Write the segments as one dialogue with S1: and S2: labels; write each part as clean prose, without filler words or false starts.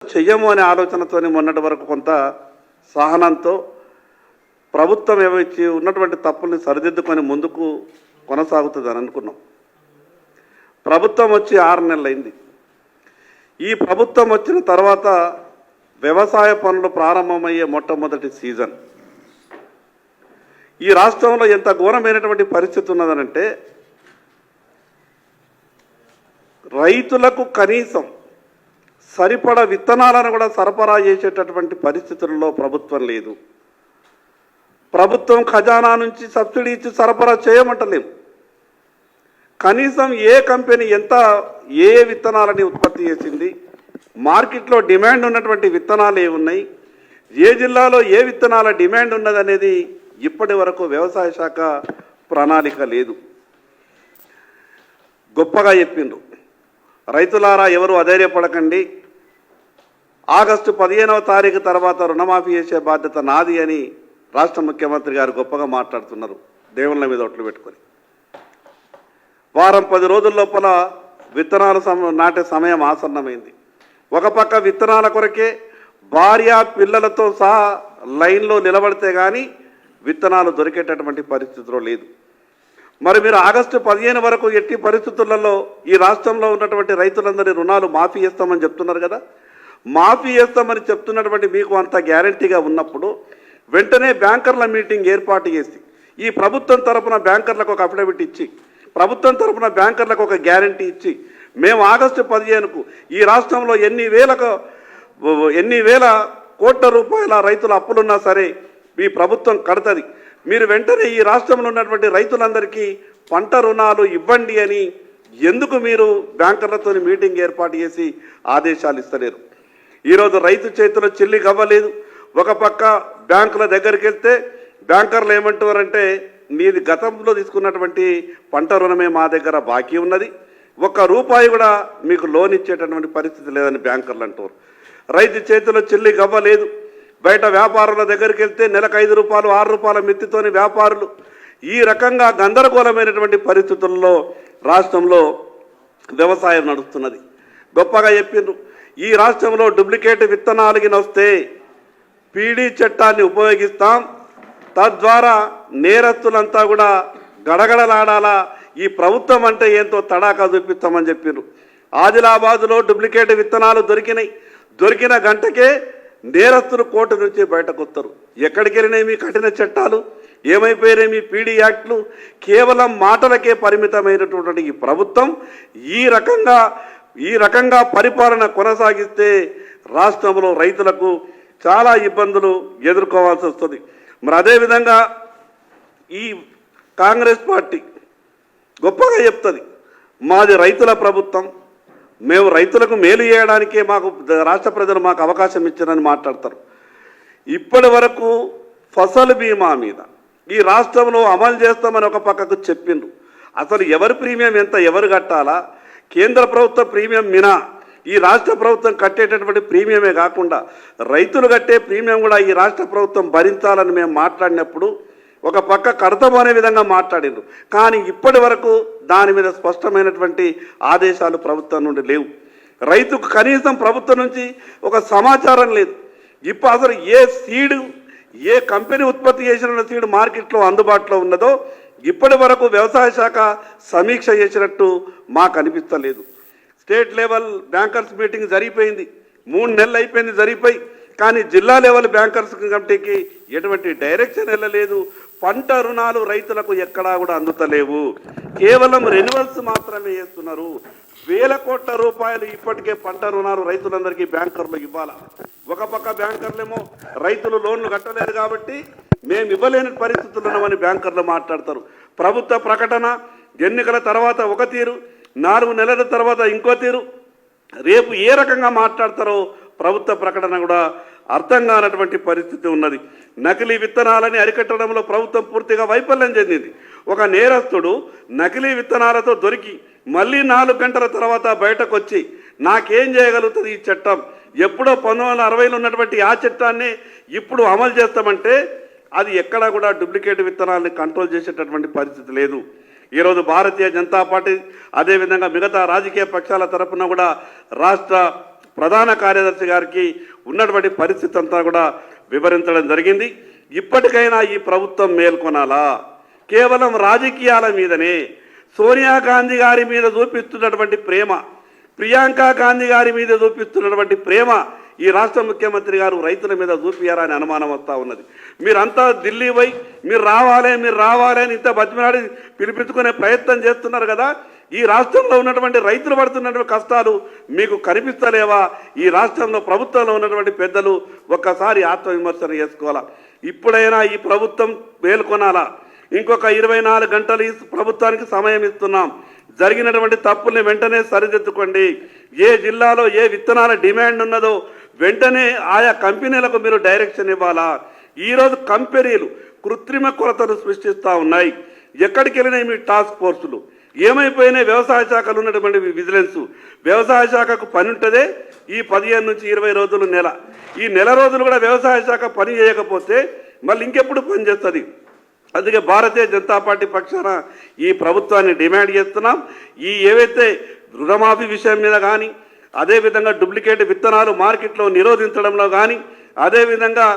S1: చెయ్యము అనే ఆలోచనతోనే మొన్నటి వరకు కొంత సహనంతో ప్రభుత్వం ఏవైతే ఉన్నటువంటి తప్పుల్ని సరిదిద్దుకొని ముందుకు కొనసాగుతుందని అనుకున్నాం. ప్రభుత్వం వచ్చి 6 నెలలైంది. ఈ ప్రభుత్వం వచ్చిన తర్వాత వ్యవసాయ పనులు ప్రారంభమయ్యే మొట్టమొదటి సీజన్. ఈ రాష్ట్రంలో ఎంత ఘోరమైనటువంటి పరిస్థితి ఉన్నదనంటే రైతులకు కనీసం సరిపడ విత్తనాలను కూడా సరఫరా చేసేటటువంటి పరిస్థితుల్లో ప్రభుత్వం లేదు. ప్రభుత్వం ఖజానా నుంచి సబ్సిడీ ఇచ్చి సరఫరా చేయమంటలేము. కనీసం ఏ కంపెనీ ఏ విత్తనాలని ఉత్పత్తి చేసింది, మార్కెట్లో డిమాండ్ ఉన్నటువంటి విత్తనాలు ఏమున్నాయి, ఏ జిల్లాలో ఏ విత్తనాల డిమాండ్ ఉన్నదనేది ఇప్పటి వరకు వ్యవసాయ శాఖ ప్రణాళిక లేదు. గొప్పగా చెప్పిండ్రు, రైతులారా ఎవరు అధైర్యపడకండి, ఆగస్టు 15వ తారీఖు తర్వాత రుణమాఫీ చేసే బాధ్యత నాది అని రాష్ట్ర ముఖ్యమంత్రి గారు గొప్పగా మాట్లాడుతున్నారు. దేవుళ్ళ మీద ఒట్లు పెట్టుకొని వారం 10 రోజుల లోపల విత్తనాలు నాటే సమయం ఆసన్నమైంది. ఒక పక్క విత్తనాల కొరకే భార్య పిల్లలతో సహా లైన్లో నిలబడితే కానీ విత్తనాలు దొరికేటటువంటి పరిస్థితిలో లేదు. మరి మీరు ఆగస్టు 15 వరకు ఎట్టి పరిస్థితులలో ఈ రాష్ట్రంలో ఉన్నటువంటి రైతులందరి రుణాలు మాఫీ చేస్తామని చెప్తున్నారు కదా. మాఫీ చేస్తామని చెప్తున్నటువంటి మీకు అంత గ్యారంటీగా ఉన్నప్పుడు వెంటనే బ్యాంకర్ల మీటింగ్ ఏర్పాటు చేసి ఈ ప్రభుత్వం తరపున బ్యాంకర్లకు ఒక అఫిడవిట్ ఇచ్చి, ప్రభుత్వం తరపున బ్యాంకర్లకు ఒక గ్యారంటీ ఇచ్చి, మేము ఆగస్టు 15కు ఈ రాష్ట్రంలో ఎన్ని వేల కోట్ల రూపాయల రైతుల అప్పులున్నా సరే ఈ ప్రభుత్వం కడుతుంది, మీరు వెంటనే ఈ రాష్ట్రంలో ఉన్నటువంటి రైతులందరికీ పంట రుణాలు ఇవ్వండి అని ఎందుకు మీరు బ్యాంకర్లతో మీటింగ్ ఏర్పాటు చేసి ఆదేశాలు ఇస్తలేరు? ఈరోజు రైతు చేతిలో చిల్లి గవ్వలేదు. ఒక పక్క బ్యాంకుల దగ్గరికి వెళ్తే బ్యాంకర్లు ఏమంటారంటే మీది గతంలో తీసుకున్నటువంటి పంట రుణమే మా దగ్గర బాకీ ఉన్నది, ₹1 కూడా మీకు లోన్ ఇచ్చేటటువంటి పరిస్థితి లేదని బ్యాంకర్లు అంటారు. రైతు చేతిలో చిల్లి గవ్వలేదు. బయట వ్యాపారుల దగ్గరికి వెళ్తే నెలకు ₹5 ₹6 మిత్తితోని వ్యాపారులు ఈ రకంగా గందరగోళమైనటువంటి పరిస్థితుల్లో రాష్ట్రంలో వ్యవసాయం నడుస్తున్నది. గొప్పగా చెప్పిండ్రు, ఈ రాష్ట్రంలో డూప్లికేట్ విత్తనాలకి వస్తే పీడీ చట్టాన్ని ఉపయోగిస్తాం, తద్వారా నేరస్తులంతా కూడా గడగడలాడాలా, ఈ ప్రభుత్వం అంటే ఏంటో తడాకా చూపిస్తామని చెప్పిండ్రు. ఆదిలాబాదులో డూప్లికేట్ విత్తనాలు దొరికిన గంటకే నేరస్తులు కోర్టు నుంచి బయటకు వస్తారు. ఎక్కడికి వెళ్ళినాయి మీ కఠిన చట్టాలు, ఏమైపోయినాయి మీ పీడీ యాక్ట్లు? కేవలం మాటలకే పరిమితమైనటువంటి ఈ ప్రభుత్వం ఈ రకంగా పరిపాలన కొనసాగిస్తే రాష్ట్రంలో రైతులకు చాలా ఇబ్బందులు ఎదుర్కోవాల్సి వస్తుంది. మరి అదేవిధంగా ఈ కాంగ్రెస్ పార్టీ గొప్పగా చెప్తుంది, మాది రైతుల ప్రభుత్వం, మేము రైతులకు మేలు చేయడానికే రాష్ట్ర ప్రజలు మాకు అవకాశం ఇచ్చారని మాట్లాడతారు. ఇప్పటి వరకు ఫసల్ బీమా మీద ఈ రాష్ట్రంలో అమలు చేస్తామని ఒక పక్కకు చెప్పిండ్రు. అసలు ఎవరి ప్రీమియం ఎంత, ఎవరు కట్టాలా? కేంద్ర ప్రభుత్వ ప్రీమియం మినా ఈ రాష్ట్ర ప్రభుత్వం కట్టేటటువంటి ప్రీమియమే కాకుండా రైతులు కట్టే ప్రీమియం కూడా ఈ రాష్ట్ర ప్రభుత్వం భరించాలని మేము మాట్లాడినప్పుడు ఒక పక్క కడతాము అనే విధంగా మాట్లాడిండ్రు. కానీ ఇప్పటి వరకు దాని మీద స్పష్టమైనటువంటి ఆదేశాలు ప్రభుత్వం నుండి లేవు. రైతుకు కనీసం ప్రభుత్వం నుంచి ఒక సమాచారం లేదు. ఇప్పుడు అసలు ఏ కంపెనీ ఉత్పత్తి చేసిన సీడ్ మార్కెట్లో అందుబాటులో ఉన్నదో ఇప్పటి వరకు వ్యవసాయ శాఖ సమీక్ష చేసినట్టు మాకు అనిపిస్తలేదు. స్టేట్ లెవెల్ బ్యాంకర్స్ మీటింగ్ జరిగిపోయింది, 3 నెలలు అయిపోయింది జరిగిపోయి, కానీ జిల్లా లెవెల్ బ్యాంకర్స్ కమిటీకి ఎటువంటి డైరెక్షన్ వెళ్ళలేదు. పంట రుణాలు రైతులకు ఎక్కడా కూడా అందుతలేవు, కేవలం రెన్యువల్స్ మాత్రమే చేస్తున్నారు. వేల కోట్ల రూపాయలు ఇప్పటికే పంట రుణాలు రైతులందరికీ బ్యాంకర్లు ఇవ్వాలా. ఒక పక్క బ్యాంకర్లేమో రైతులు లోన్లు కట్టలేరు కాబట్టి మేము ఇవ్వలేని పరిస్థితులు ఉన్నామని బ్యాంకర్లు మాట్లాడతారు. ప్రభుత్వ ప్రకటన ఎన్నికల తర్వాత ఒక తీరు, 4 నెలల తర్వాత ఇంకో తీరు, రేపు ఏ రకంగా మాట్లాడతారో ప్రభుత్వ ప్రకటన కూడా అర్థం కానటువంటి పరిస్థితి ఉన్నది. నకిలీ విత్తనాలని అరికట్టడంలో ప్రభుత్వం పూర్తిగా వైఫల్యం చెందింది. ఒక నేరస్తుడు నకిలీ విత్తనాలతో దొరికి మళ్ళీ 4 గంటల తర్వాత బయటకు వచ్చి నాకేం చేయగలుగుతుంది ఈ చట్టం, ఎప్పుడో 1960లో ఉన్నటువంటి ఆ చట్టాన్ని ఇప్పుడు అమలు చేస్తామంటే అది ఎక్కడా కూడా డూప్లికేట్ విత్తనాలని కంట్రోల్ చేసేటటువంటి పరిస్థితి లేదు. ఈరోజు భారతీయ జనతా పార్టీ అదేవిధంగా మిగతా రాజకీయ పక్షాల తరఫున కూడా రాష్ట్ర ప్రధాన కార్యదర్శి గారికి ఉన్నటువంటి పరిస్థితి అంతా కూడా వివరించడం జరిగింది. ఇప్పటికైనా ఈ ప్రభుత్వం మేల్కొనాలా? కేవలం రాజకీయాల మీదనే సోనియా గాంధీ గారి మీద చూపిస్తున్నటువంటి ప్రేమ, ప్రియాంక గాంధీ గారి మీద చూపిస్తున్నటువంటి ప్రేమ ఈ రాష్ట్ర ముఖ్యమంత్రి గారు రైతుల మీద చూపియారా అని అనుమానం వస్తూ ఉన్నది. మీరంతా ఢిల్లీ పోయి మీరు రావాలి అని ఇంత బతిమలాడి పిలిపించుకునే ప్రయత్నం చేస్తున్నారు కదా. ఈ రాష్ట్రంలో ఉన్నటువంటి రైతులు పడుతున్నటువంటి కష్టాలు మీకు కనిపిస్తలేవా? ఈ రాష్ట్రంలో ప్రభుత్వంలో ఉన్నటువంటి పెద్దలు ఒక్కసారి ఆత్మవిమర్శన చేసుకోవాలా. ఇప్పుడైనా ఈ ప్రభుత్వం మేల్కొనాలా? ఇంకొక 24 గంటలు ఈ ప్రభుత్వానికి సమయం ఇస్తున్నాం. జరిగినటువంటి తప్పుల్ని వెంటనే సరిదిద్దుకోండి. ఏ జిల్లాలో ఏ విత్తనాల డిమాండ్ ఉన్నదో వెంటనే ఆయా కంపెనీలకు మీరు డైరెక్షన్ ఇవ్వాలా. ఈరోజు కంపెనీలు కృత్రిమ కొరతను సృష్టిస్తూ ఉన్నాయి. ఎక్కడికి వెళ్ళినాయి మీ టాస్క్ ఫోర్సులు? ఏమైపోయినాయి వ్యవసాయ శాఖలు ఉన్నటువంటి విజిలెన్స్? వ్యవసాయ శాఖకు పని ఉంటుందే ఈ 15 నుంచి 20 రోజులు నెల. ఈ నెల రోజులు కూడా వ్యవసాయ శాఖ పని చేయకపోతే మళ్ళీ ఇంకెప్పుడు పని చేస్తుంది? అందుకే భారతీయ జనతా పార్టీ పక్షాన ఈ ప్రభుత్వాన్ని డిమాండ్ చేస్తున్నాం. ఈ ఏవైతే రుణమాఫీ విషయం మీద కానీ, అదేవిధంగా డూప్లికేట్ విత్తనాలు మార్కెట్లో నిరోధించడంలో కానీ, అదేవిధంగా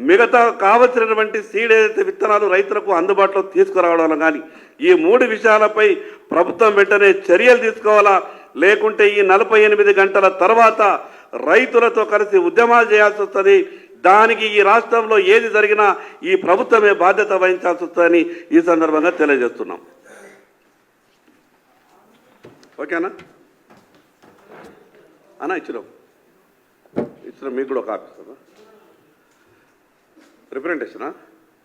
S1: మిగతా కావలసినటువంటి సీడ్ ఏదైతే విత్తనాలు రైతులకు అందుబాటులో తీసుకురావడంలో కానీ, ఈ 3 విషయాలపై ప్రభుత్వం వెంటనే చర్యలు తీసుకోవాలా. లేకుంటే ఈ 48 గంటల తర్వాత రైతులతో కలిసి ఉద్యమాలు చేయాల్సి వస్తుంది. దానికి ఈ రాష్ట్రంలో ఏది జరిగినా ఈ ప్రభుత్వమే బాధ్యత వహించాల్సి వస్తుందని ఈ సందర్భంగా తెలియజేస్తున్నాం. ఓకేనా అన్నా? ఇచ్చినాం మీకు కూడా ఒక ఆఫీసర్ రిప్రజెంటేషనా?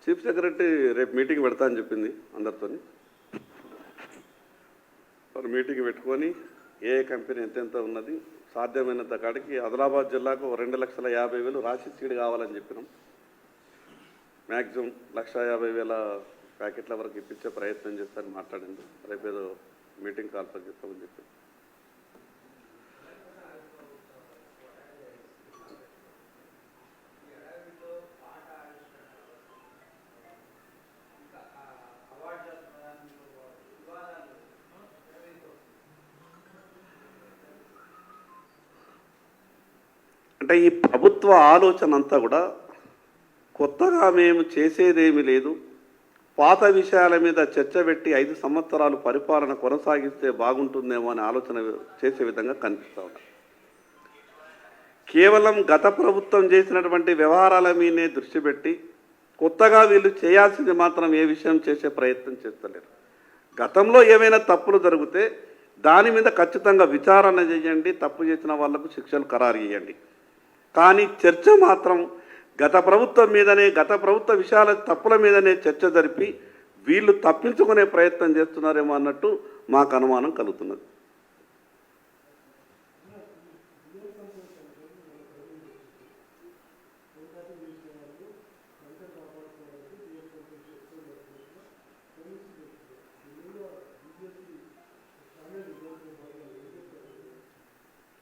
S1: చీఫ్ సెక్రటరీ రేపు మీటింగ్ పెడతా అని చెప్పింది అందరితో. మరి మీటింగ్ పెట్టుకొని ఏ కంపెనీ ఎంతెంత ఉన్నది సాధ్యమైనంత కాడికి ఆదిలాబాద్ జిల్లాకు 2,50,000 రాశి సీడ్ కావాలని చెప్పినాం. మ్యాక్సిమం 1,50,000 ప్యాకెట్ల వరకు ఇప్పించే ప్రయత్నం చేస్తారని మాట్లాడింది. రేపేదో మీటింగ్ కాల్ఫర్ చేస్తామని చెప్పి అంటే ఈ ప్రభుత్వ ఆలోచన అంతా కూడా కొత్తగా మేము చేసేదేమీ లేదు, పాత విషయాల మీద చర్చ పెట్టి 5 సంవత్సరాలు పరిపాలన కొనసాగిస్తే బాగుంటుందేమో అని ఆలోచన చేసే విధంగా కనిపిస్తూ ఉన్నారు. కేవలం గత ప్రభుత్వం చేసినటువంటి వ్యవహారాల మీదే దృష్టి పెట్టి కొత్తగా వీళ్ళు చేయాల్సింది మాత్రం ఏ విషయం చేసే ప్రయత్నం చేస్తలేరు. గతంలో ఏమైనా తప్పులు జరిగితే దాని మీద ఖచ్చితంగా విచారణ చేయండి, తప్పు చేసిన వాళ్లకు శిక్షలు ఖరారు చేయండి. కానీ చర్చ మాత్రం గత ప్రభుత్వం మీదనే, గత ప్రభుత్వ విషయాల తప్పుల మీదనే చర్చ జరిపి వీళ్ళు తప్పించుకునే ప్రయత్నం చేస్తున్నారేమో అన్నట్టు మాకు అనుమానం కలుగుతున్నది.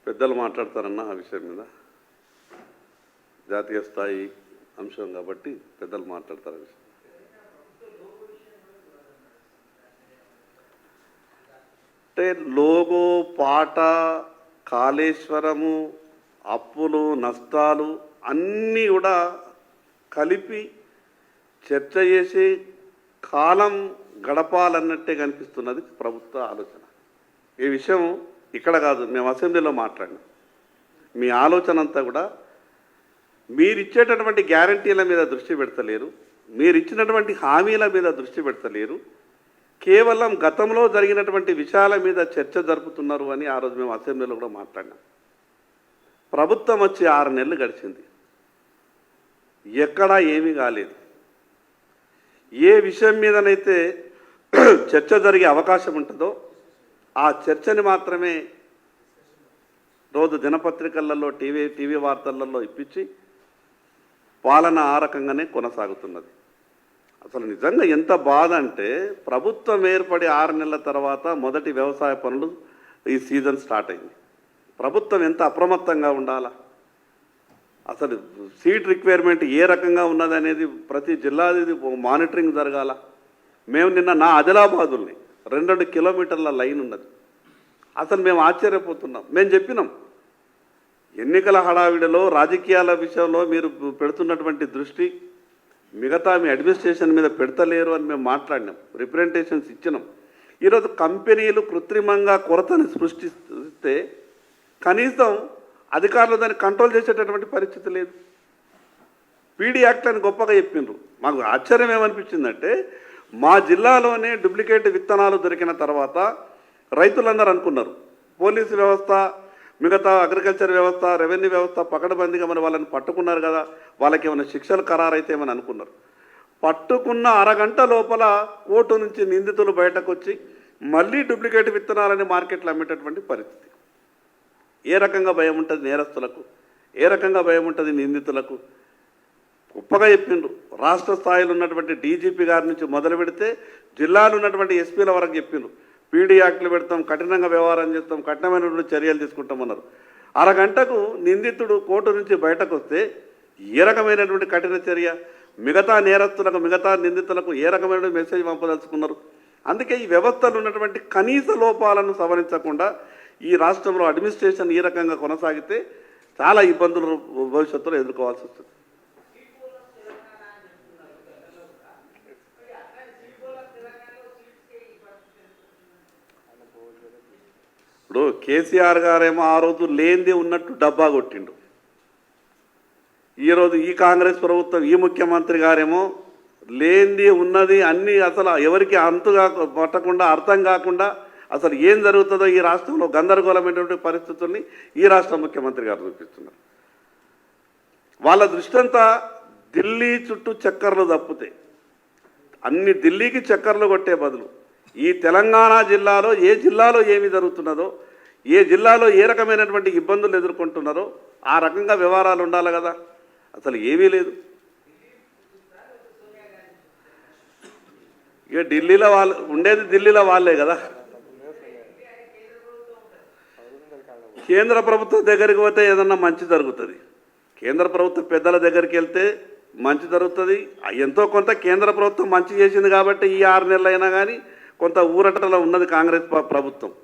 S1: పెద్దలు మాట్లాడతారన్న ఆ విషయం మీద, జాతీయ స్థాయి అంశం కాబట్టి పెద్దలు మాట్లాడతారు. అంటే లోగో, పాట, కాళేశ్వరము, అప్పులు, నష్టాలు అన్నీ కూడా కలిపి చర్చ చేసి కాలం గడపాలన్నట్టే కనిపిస్తున్నది ప్రభుత్వ ఆలోచన. ఈ విషయం ఇక్కడ కాదు, మేము అసెంబ్లీలో మాట్లాడినాం. మీ ఆలోచన అంతా కూడా మీరు ఇచ్చేటటువంటి గ్యారంటీల మీద దృష్టి పెడతలేరు, మీరు ఇచ్చినటువంటి హామీల మీద దృష్టి పెడతలేరు, కేవలం గతంలో జరిగినటువంటి విషయాల మీద చర్చ జరుపుతున్నారు అని ఆ రోజు మేము అసెంబ్లీలో కూడా మాట్లాడినాం. ప్రభుత్వం వచ్చి 6 నెలలు గడిచింది, ఎక్కడా ఏమీ కాలేదు. ఏ విషయం మీదనైతే చర్చ జరిగే అవకాశం ఉంటుందో ఆ చర్చని మాత్రమే రోజు దినపత్రికలలో, టీవీ వార్తలలో ఇప్పించి పాలన ఆ రకంగానే కొనసాగుతున్నది. అసలు నిజంగా ఎంత బాధ అంటే, ప్రభుత్వం ఏర్పడి 6 నెలల తర్వాత మొదటి వ్యవసాయ పనులు ఈ సీజన్ స్టార్ట్ అయింది. ప్రభుత్వం ఎంత అప్రమత్తంగా ఉండాలా? అసలు సీడ్ రిక్వైర్మెంట్ ఏ రకంగా ఉన్నది అనేది ప్రతి జిల్లాది మానిటరింగ్ జరగాల. మేము నిన్న నా ఆదిలాబాదుల్ని 2 కిలోమీటర్ల లైన్ ఉన్నది. అసలు మేము ఆశ్చర్యపోతున్నాం. మేము చెప్పినాం ఎన్నికల హడావిడిలో రాజకీయాల విషయంలో మీరు పెడుతున్నటువంటి దృష్టి మిగతా మీ అడ్మినిస్ట్రేషన్ మీద పెడతలేరు అని మేము మాట్లాడినాం, రిప్రజెంటేషన్స్ ఇచ్చినాం. ఈరోజు కంపెనీలు కృత్రిమంగా కొరతని సృష్టిస్తే కనీసం అధికారులు దాన్ని కంట్రోల్ చేసేటటువంటి పరిస్థితి లేదు. పీడీ యాక్ట్ అని గొప్పగా చెప్పిండ్రు. మాకు ఆశ్చర్యం ఏమనిపించిందంటే మా జిల్లాలోనే డూప్లికేట్ విత్తనాలు దొరికిన తర్వాత రైతులందరూ అనుకున్నారు పోలీసు వ్యవస్థ, మిగతా అగ్రికల్చర్ వ్యవస్థ, రెవెన్యూ వ్యవస్థ పకడ్బందీగా మరి వాళ్ళని పట్టుకున్నారు కదా, వాళ్ళకి ఏమైనా శిక్షలు ఖరారైతే ఏమని అనుకున్నారు. పట్టుకున్న అరగంట లోపల కోర్టు నుంచి నిందితులు బయటకు వచ్చి మళ్ళీ డూప్లికేట్ విత్తనాలని మార్కెట్లో అమ్మేటటువంటి పరిస్థితి. ఏ రకంగా భయం ఉంటుంది నేరస్తులకు, ఏ రకంగా భయం ఉంటుంది నిందితులకు? గొప్పగా చెప్పిండ్రు. రాష్ట్ర స్థాయిలో ఉన్నటువంటి డీజీపీ గారి నుంచి మొదలు పెడితే జిల్లాలో ఉన్నటువంటి ఎస్పీల వరకు చెప్పిండ్రు. పీడీ యాక్ట్లు పెడతాం, కఠినంగా వ్యవహారం చేస్తాం, కఠినమైనటువంటి చర్యలు తీసుకుంటామన్నారు. అరగంటకు నిందితుడు కోర్టు నుంచి బయటకు వస్తే ఏ రకమైనటువంటి కఠిన చర్య? మిగతా నేరస్తులకు, మిగతా నిందితులకు ఏ రకమైన మెసేజ్ పంపదలుచుకున్నారు? అందుకే ఈ వ్యవస్థలో ఉన్నటువంటి కనీస లోపాలను సవరించకుండా ఈ రాష్ట్రంలో అడ్మినిస్ట్రేషన్ ఈ రకంగా కొనసాగితే చాలా ఇబ్బందులు భవిష్యత్తులో ఎదుర్కోవాల్సి వస్తుంది. ఇప్పుడు కేసీఆర్ గారేమో ఆ రోజు లేనిది ఉన్నట్టు డబ్బా కొట్టిండు. ఈరోజు ఈ కాంగ్రెస్ ప్రభుత్వం, ఈ ముఖ్యమంత్రి గారేమో లేనిది ఉన్నది అన్నీ అసలు ఎవరికి అంతుగా పట్టకుండా, అర్థం కాకుండా అసలు ఏం జరుగుతుందో ఈ రాష్ట్రంలో గందరగోళమైనటువంటి పరిస్థితుల్ని ఈ రాష్ట్ర ముఖ్యమంత్రి గారు చూపిస్తున్నారు. వాళ్ళ దృష్టి అంతా ఢిల్లీ చుట్టూ చక్కర్లు తప్పితే, అన్ని ఢిల్లీకి చక్కర్లు కొట్టే బదులు ఈ తెలంగాణ జిల్లాలో ఏమి జరుగుతున్నదో, ఏ జిల్లాలో ఏ రకమైనటువంటి ఇబ్బందులు ఎదుర్కొంటున్నారో ఆ రకంగా వ్యవహారాలు ఉండాలి కదా. అసలు ఏమీ లేదు. ఇక ఢిల్లీలో వాళ్ళు ఉండేది, ఢిల్లీలో వాళ్ళే కదా. కేంద్ర ప్రభుత్వం దగ్గరికి పోతే ఏదన్నా మంచి జరుగుతుంది. కేంద్ర ప్రభుత్వ పెద్దల దగ్గరికి వెళ్తే మంచి జరుగుతుంది. ఎంతో కొంత కేంద్ర ప్రభుత్వం మంచి చేసింది కాబట్టి ఈ 6 నెలలైనా కానీ కొంత ఊరటలో ఉన్నది కాంగ్రెస్ ప్రభుత్వం.